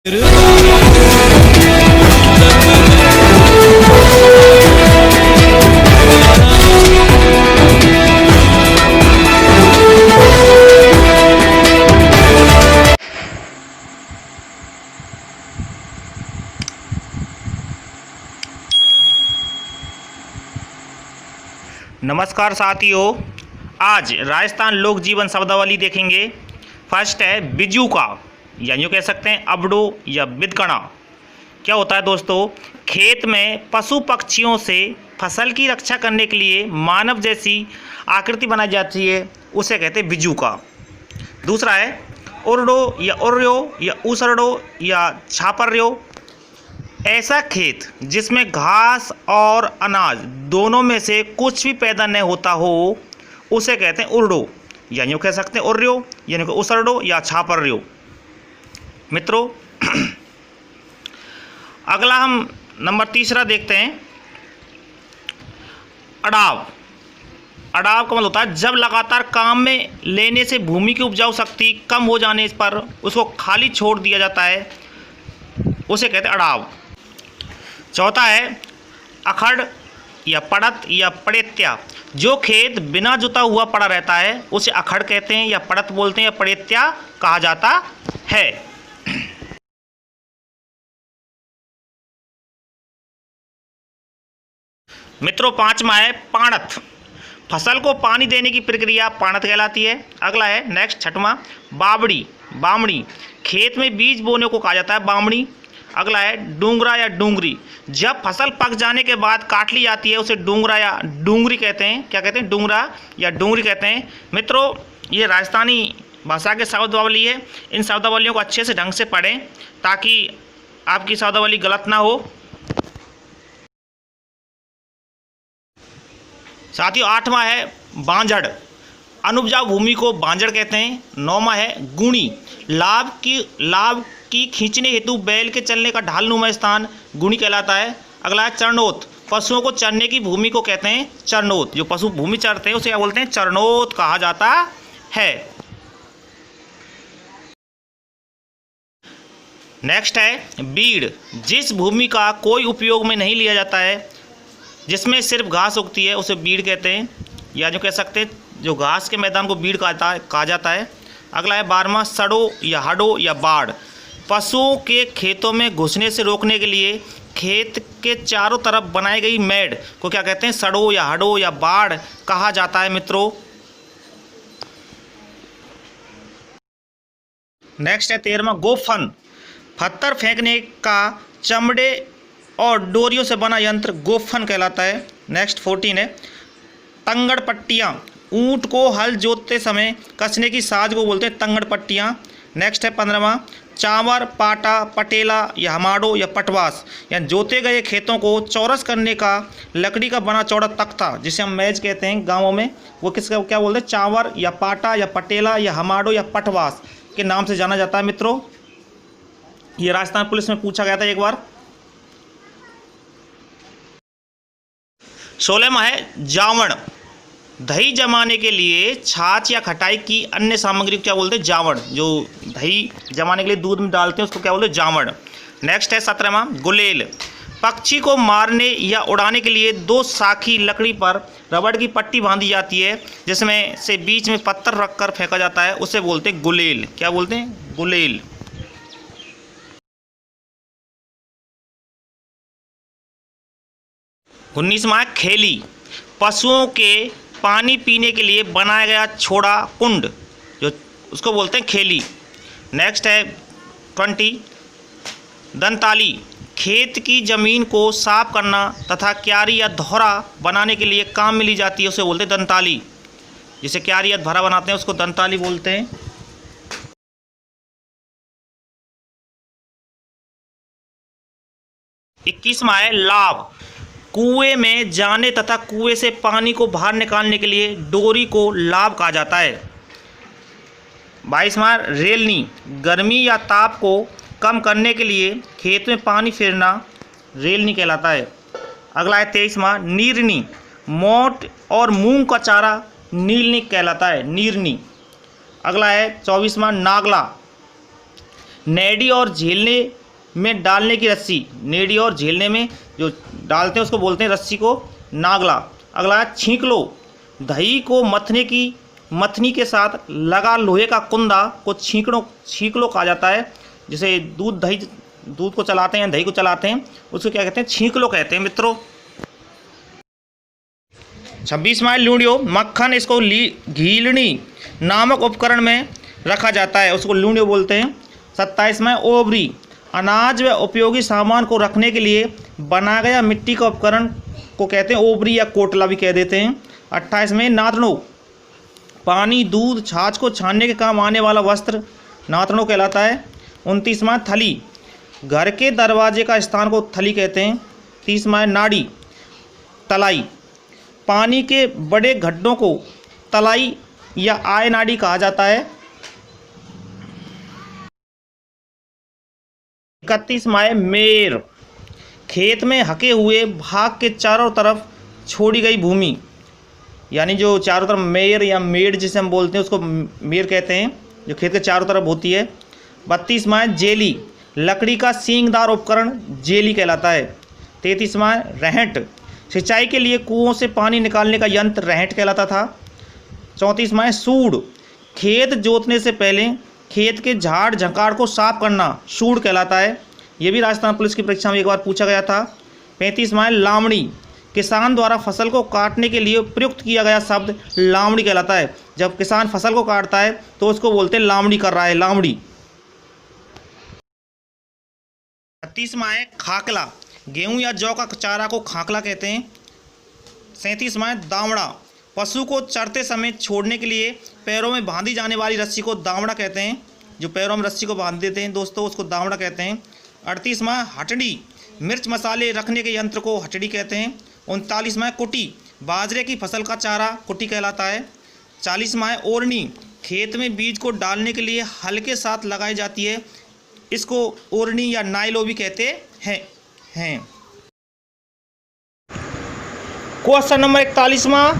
नमस्कार साथियों, आज राजस्थान लोक जीवन शब्दावली देखेंगे। फर्स्ट है बिजू का, या यूँ कह सकते हैं अबड़ो या बिदकणा। क्या होता है दोस्तों? खेत में पशु पक्षियों से फसल की रक्षा करने के लिए मानव जैसी आकृति बनाई जाती है, उसे कहते हैं बिजू का। दूसरा है उरडो या उर्यो या उसरडो या छापर्यो। ऐसा खेत जिसमें घास और अनाज दोनों में से कुछ भी पैदा नहीं होता हो, उसे कहते हैं उरडो, या यूँ कह सकते हैं उर्यो, यानी कि उसरडो या छापर्यो। मित्रों, अगला हम नंबर तीसरा देखते हैं, अड़ाव। अड़ाव का मतलब होता है जब लगातार काम में लेने से भूमि की उपजाऊ शक्ति कम हो जाने पर उसको खाली छोड़ दिया जाता है, उसे कहते हैं अड़ाव। चौथा है अखड़ या पड़त या पड़ेत्या। जो खेत बिना जुता हुआ पड़ा रहता है उसे अखड़ कहते हैं या पड़त बोलते हैं या पड़ेत्या कहा जाता है। मित्रों, पांचवा है पाणत। फसल को पानी देने की प्रक्रिया पाणत कहलाती है। अगला है नेक्स्ट छठवां बावड़ी, बामणी। खेत में बीज बोने को कहा जाता है बामणी। अगला है डूंगरा या डूंगरी। जब फसल पक जाने के बाद काट ली जाती है उसे डूंगरा या डूंगरी कहते हैं। क्या कहते हैं? डूंगरा या डूंगरी कहते हैं। मित्रों, ये राजस्थानी भाषा के शब्दावली है। इन शब्दावलियों को अच्छे से ढंग से पढ़ें ताकि आपकी शब्दावली गलत ना हो। साथियों, आठवां है बांझड़। अनुपजाऊ भूमि को बांझड़ कहते हैं। नौवां है गुणी। लाभ की खींचने हेतु बैल के चलने का ढालनुमा स्थान गुणी कहलाता है। अगला है चरनोत। पशुओं को चरने की भूमि को कहते हैं चरनोत। जो पशु भूमि चरते हैं उसे क्या बोलते हैं? चरनोत कहा जाता है। नेक्स्ट है बीड़। जिस भूमि का कोई उपयोग में नहीं लिया जाता है, जिसमें सिर्फ घास उगती है, उसे बीड़ कहते हैं, या जो कह सकते हैं जो घास के मैदान को बीड़ कहा जाता है। अगला है 12वां सड़ो या हडो या बाड़। पशुओं के खेतों में घुसने से रोकने के लिए खेत के चारों तरफ बनाई गई मेड़ को क्या कहते हैं? सड़ो या हडो या बाड़ कहा जाता है। मित्रों, नेक्स्ट है 13वां गोफन। पत्थर फेंकने का चमड़े और डोरियों से बना यंत्र गोफन कहलाता है। नेक्स्ट 14 है तंगड़ पट्टियाँ। ऊँट को हल जोतते समय कसने की साज को बोलते हैं तंगड़ पट्टियाँ। नेक्स्ट है 15वां चावर, पाटा, पटेला या हमाडो या पटवास। या जोते गए खेतों को चौरस करने का लकड़ी का बना चौड़ा तख्ता, जिसे हम मेज कहते हैं गाँवों में, वो किसका क्या बोलते हैं? चावर या पाटा या पटेला या हमाडो या पटवास के नाम से जाना जाता है। मित्रों, ये राजस्थान पुलिस में पूछा गया था एक बार। 16वां है जावण। दही जमाने के लिए छाछ या खटाई की अन्य सामग्री को क्या बोलते हैं? जावण। जो दही जमाने के लिए दूध में डालते हैं उसको क्या बोलते हैं? जावण। नेक्स्ट है 17वां गुलेल। पक्षी को मारने या उड़ाने के लिए 2 साखी लकड़ी पर रबड़ की पट्टी बांधी जाती है, जिसमें से बीच में पत्थर रखकर फेंका जाता है, उसे बोलते हैं गुलेल। क्या बोलते हैं? गुलेल। उन्नीसवां खेली। पशुओं के पानी पीने के लिए बनाया गया छोड़ा कुंड, जो उसको बोलते हैं खेली। नेक्स्ट है 20 दंताली। खेत की ज़मीन को साफ करना तथा क्यारी या धौरा बनाने के लिए काम में ली जाती है, उसे बोलते हैं दंताली। जिसे क्यारी या धौरा बनाते हैं उसको दंताली बोलते हैं। 21वां है लाभ। कुएं में जाने तथा कुएं से पानी को बाहर निकालने के लिए डोरी को लाभ कहा जाता है। 22वां रेलनी। गर्मी या ताप को कम करने के लिए खेत में पानी फेरना रेलनी कहलाता है। अगला है 23वां नीरनी। मोट और मूंग का चारा नीलनी कहलाता है, नीरनी। अगला है 24वां नागला। नेडी और झेलने में डालने की रस्सी, नेडी और झेलने में जो डालते हैं उसको बोलते हैं रस्सी को नागला। अगला है छींक लो, दही को मथनी के साथ लगा लोहे का कुंदा को छींक लो कहा जाता है। जैसे दूध को चलाते हैं, दही को चलाते हैं, उसको क्या कहते हैं? छींक लो कहते हैं मित्रों। 26वां लूणियो, मक्खन इसको घीलनी नामक उपकरण में रखा जाता है, उसको लूणियो बोलते हैं। 27वां ओबरी, अनाज व उपयोगी सामान को रखने के लिए बनाया गया मिट्टी का उपकरण को कहते हैं ओबरी या कोटला भी कह देते हैं। 28वें नातड़ो, पानी दूध छाछ को छानने के काम आने वाला वस्त्र नातड़ो कहलाता है। 29वां थली, घर के दरवाजे का स्थान को थली कहते हैं। 30वां नाड़ी, तलाई, पानी के बड़े गड्ढों को तलाई या आय नाड़ी कहा जाता है। 31वां मेर, खेत में हके हुए भाग के चारों तरफ छोड़ी गई भूमि, यानी जो चारों तरफ मेर या मेड़ जिसे हम बोलते हैं उसको मेर कहते हैं, जो खेत के चारों तरफ होती है। 32वां जेली, लकड़ी का सींगदार उपकरण जेली कहलाता है। 33वां रहट, सिंचाई के लिए कुओं से पानी निकालने का यंत्र रहट कहलाता था। 34वां सूड़, खेत जोतने से पहले खेत के झाड़ झंकार को साफ करना सूड़ कहलाता है। ये भी राजस्थान पुलिस की परीक्षा में एक बार पूछा गया था। 35वां लावणी, किसान द्वारा फसल को काटने के लिए प्रयुक्त किया गया शब्द लावणी कहलाता है। जब किसान फसल को काटता है तो उसको बोलते हैं लावणी कर रहा है, लावणी। 36वां खाकला, गेहूं या जौ का चारा को खाकला कहते हैं। 37वां दावड़ा, पशु को चरते समय छोड़ने के लिए पैरों में बांधी जाने वाली रस्सी को दावड़ा कहते हैं। जो पैरों में रस्सी को बांध देते हैं दोस्तों, उसको दावड़ा कहते हैं। 38वां हटड़ी, मिर्च मसाले रखने के यंत्र को हटड़ी कहते हैं। 39वां कुटी, बाजरे की फसल का चारा कुटी कहलाता है। 40वां ओरनी, खेत में बीज को डालने के लिए हल के साथ लगाई जाती है, इसको ओरनी या नाइलो भी कहते हैं। क्वेश्चन नंबर 41वां,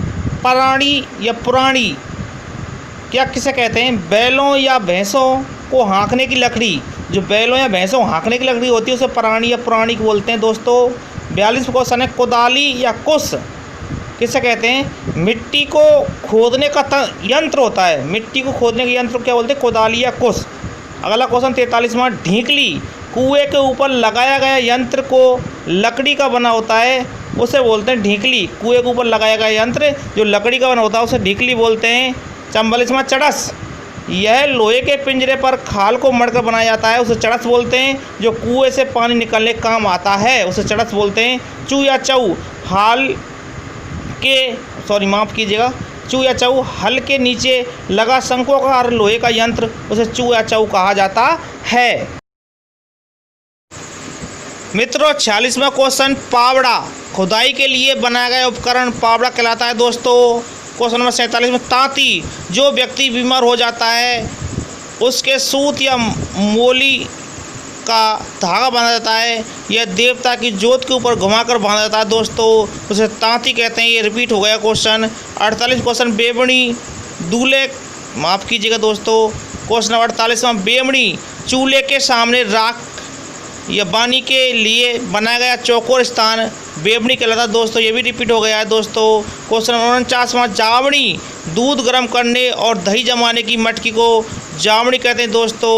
पराणी या पुराणी क्या किसे कहते हैं? बैलों या भैंसों को हाँकने की लकड़ी, जो बैलों या भैंसों हाँकने की लकड़ी होती है उसे पराणी या पुराणी बोलते हैं दोस्तों। 42वां क्वेश्चन है, कुदाली या कुस किसे कहते हैं? मिट्टी को खोदने का यंत्र होता है, मिट्टी को खोदने के यंत्र क्या बोलते हैं? कुदाली या कुस। अगला क्वेश्चन 43वां, ढीकली, कुएं के ऊपर लगाया गया यंत्र को लकड़ी का बना होता है, उसे बोलते हैं ढीकली। कुएं के ऊपर लगाया गया यंत्र जो लकड़ी का बना होता है उसे ढीकली बोलते हैं। 44वां चड़स, यह लोहे के पिंजरे पर खाल को मड़कर बनाया जाता है, उसे चड़स बोलते हैं। जो कुएं से पानी निकालने का काम आता है उसे चड़स बोलते हैं। चू या चऊ, चू या चऊ, हल के नीचे लगा शंक्वाकार लोहे का यंत्र, उसे चू या चऊ कहा जाता है। मित्रों 46वां क्वेश्चन, पावड़ा, खुदाई के लिए बनाया गया उपकरण पावड़ा कहलाता है दोस्तों। क्वेश्चन नंबर 47 में, तांती, जो व्यक्ति बीमार हो जाता है उसके सूत या मोली का धागा बांधा जाता है, यह देवता की जोत के ऊपर घुमाकर बांधा जाता है दोस्तों, उसे तांती कहते हैं। ये रिपीट हो गया क्वेश्चन। 48 क्वेश्चन, बेमणी, दूल्हे, माफ़ कीजिएगा दोस्तों, क्वेश्चन नंबर 48वां, बेमणी, चूल्हे के सामने राख या बानी के लिए बनाया गया चौकोर स्थान बेमणी कहलाता है दोस्तों, ये भी रिपीट हो गया है दोस्तों। क्वेश्चन 49वां, जावड़ी, दूध गर्म करने और दही जमाने की मटकी को जावड़ी कहते हैं दोस्तों।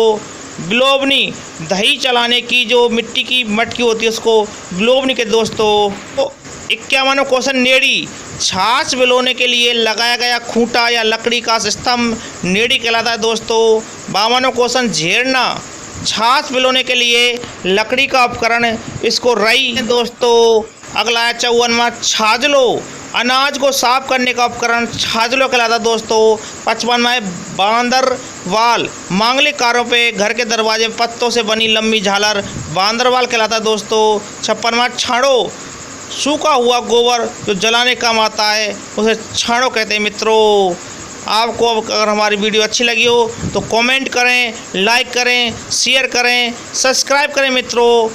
ग्लोबनी, दही चलाने की जो मिट्टी की मटकी होती है उसको ग्लोबनी कहते हैं दोस्तों। तो 51वां क्वेश्चन, नेड़ी, छाछ बिलोने के लिए लगाया गया खूंटा या लकड़ी का स्तंभ नेड़ी कहलाता है दोस्तों। 52वां क्वेश्चन, झेरना, छाछ बिलोने के लिए लकड़ी का उपकरण, इसको रई दोस्तों। अगला है 54वां, छाजलो, अनाज को साफ करने का उपकरण छाजलो कहलाता है दोस्तों। 55वां, बांदरवाल, मांगलिक कार्यों पे घर के दरवाजे पत्तों से बनी लंबी झालर बांदरवाल कहलाता है दोस्तों। 56वां, छाड़ो, सूखा हुआ गोबर जो जलाने काम आता है उसे छाड़ो कहते हैं मित्रों। आपको अगर हमारी वीडियो अच्छी लगी हो तो कमेंट करें, लाइक करें, शेयर करें, सब्सक्राइब करें मित्रों।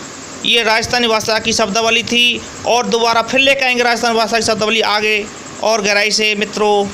ये राजस्थानी भाषा की शब्दावली थी और दोबारा फिर लेकर आएंगे राजस्थानी भाषा की शब्दावली आगे और गहराई से मित्रों।